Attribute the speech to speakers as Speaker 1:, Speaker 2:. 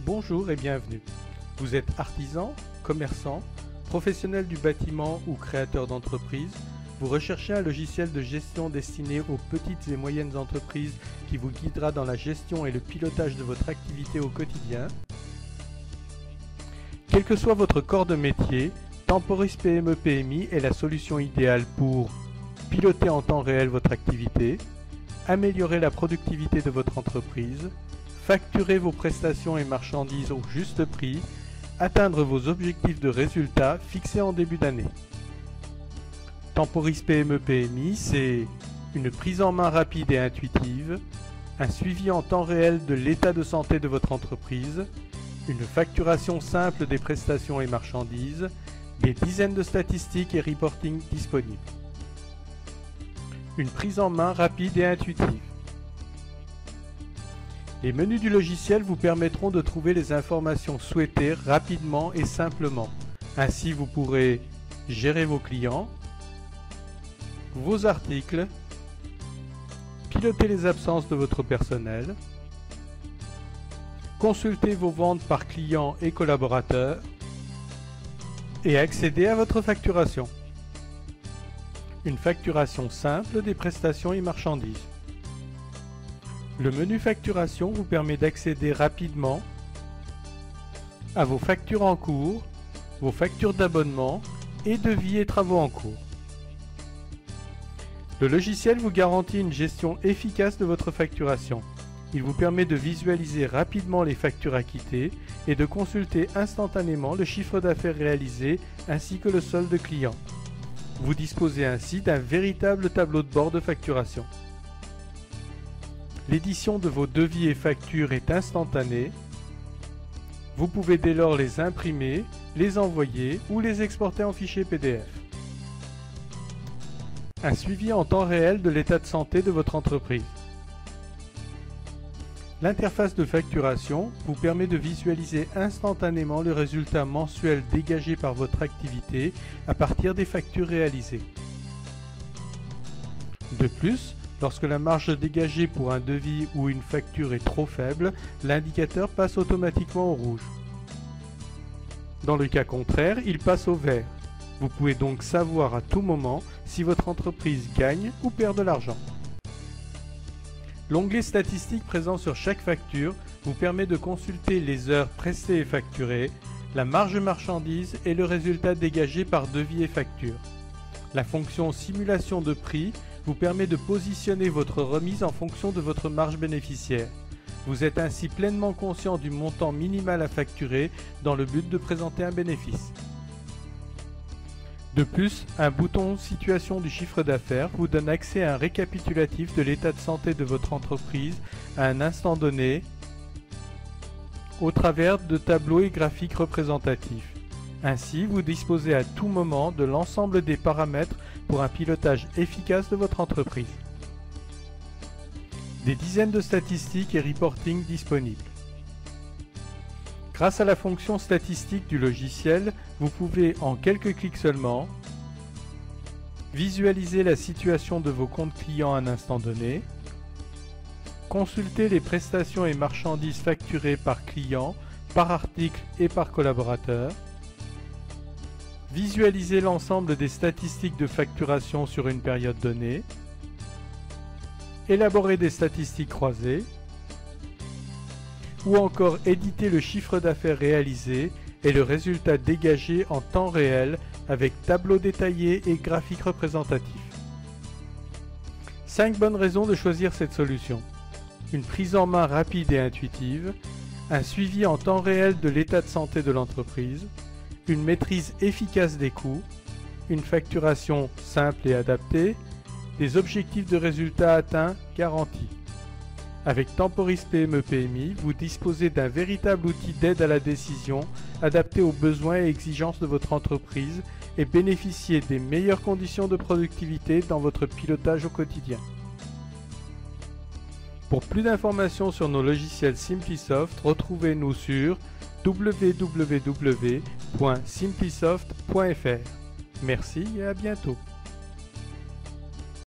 Speaker 1: Bonjour et bienvenue. Vous êtes artisan, commerçant, professionnel du bâtiment ou créateur d'entreprise. Vous recherchez un logiciel de gestion destiné aux petites et moyennes entreprises qui vous guidera dans la gestion et le pilotage de votre activité au quotidien. Quel que soit votre corps de métier, Temporis PME/PMI est la solution idéale pour piloter en temps réel votre activité, améliorer la productivité de votre entreprise, facturer vos prestations et marchandises au juste prix, atteindre vos objectifs de résultats fixés en début d'année. Temporis PME/PMI, c'est une prise en main rapide et intuitive, un suivi en temps réel de l'état de santé de votre entreprise, une facturation simple des prestations et marchandises, des dizaines de statistiques et reporting disponibles. Une prise en main rapide et intuitive. Les menus du logiciel vous permettront de trouver les informations souhaitées rapidement et simplement. Ainsi, vous pourrez gérer vos clients, vos articles, piloter les absences de votre personnel, consulter vos ventes par clients et collaborateurs et accéder à votre facturation. Une facturation simple des prestations et marchandises. Le menu facturation vous permet d'accéder rapidement à vos factures en cours, vos factures d'abonnement et devis et travaux en cours. Le logiciel vous garantit une gestion efficace de votre facturation. Il vous permet de visualiser rapidement les factures acquittées et de consulter instantanément le chiffre d'affaires réalisé ainsi que le solde client. Vous disposez ainsi d'un véritable tableau de bord de facturation. L'édition de vos devis et factures est instantanée. Vous pouvez dès lors les imprimer, les envoyer ou les exporter en fichier PDF. Un suivi en temps réel de l'état de santé de votre entreprise. L'interface de facturation vous permet de visualiser instantanément le résultat mensuel dégagé par votre activité à partir des factures réalisées. De plus, lorsque la marge dégagée pour un devis ou une facture est trop faible, l'indicateur passe automatiquement au rouge. Dans le cas contraire, il passe au vert. Vous pouvez donc savoir à tout moment si votre entreprise gagne ou perd de l'argent. L'onglet statistiques présent sur chaque facture vous permet de consulter les heures prestées et facturées, la marge marchandise et le résultat dégagé par devis et facture. La fonction simulation de prix vous permet de positionner votre remise en fonction de votre marge bénéficiaire. Vous êtes ainsi pleinement conscient du montant minimal à facturer dans le but de présenter un bénéfice. De plus, un bouton Situation du chiffre d'affaires vous donne accès à un récapitulatif de l'état de santé de votre entreprise à un instant donné au travers de tableaux et graphiques représentatifs. Ainsi, vous disposez à tout moment de l'ensemble des paramètres pour un pilotage efficace de votre entreprise. Des dizaines de statistiques et reporting disponibles. Grâce à la fonction statistique du logiciel, vous pouvez, en quelques clics seulement, visualiser la situation de vos comptes clients à un instant donné, consulter les prestations et marchandises facturées par client, par article et par collaborateur, visualiser l'ensemble des statistiques de facturation sur une période donnée, élaborer des statistiques croisées, ou encore éditer le chiffre d'affaires réalisé et le résultat dégagé en temps réel avec tableau détaillé et graphique représentatif. 5 bonnes raisons de choisir cette solution. Une prise en main rapide et intuitive, un suivi en temps réel de l'état de santé de l'entreprise, une maîtrise efficace des coûts, une facturation simple et adaptée, des objectifs de résultats atteints garantis. Avec Temporis PME/PMI, vous disposez d'un véritable outil d'aide à la décision adapté aux besoins et exigences de votre entreprise et bénéficiez des meilleures conditions de productivité dans votre pilotage au quotidien. Pour plus d'informations sur nos logiciels Simplisoft, retrouvez-nous sur www.simplisoft.fr. Merci et à bientôt.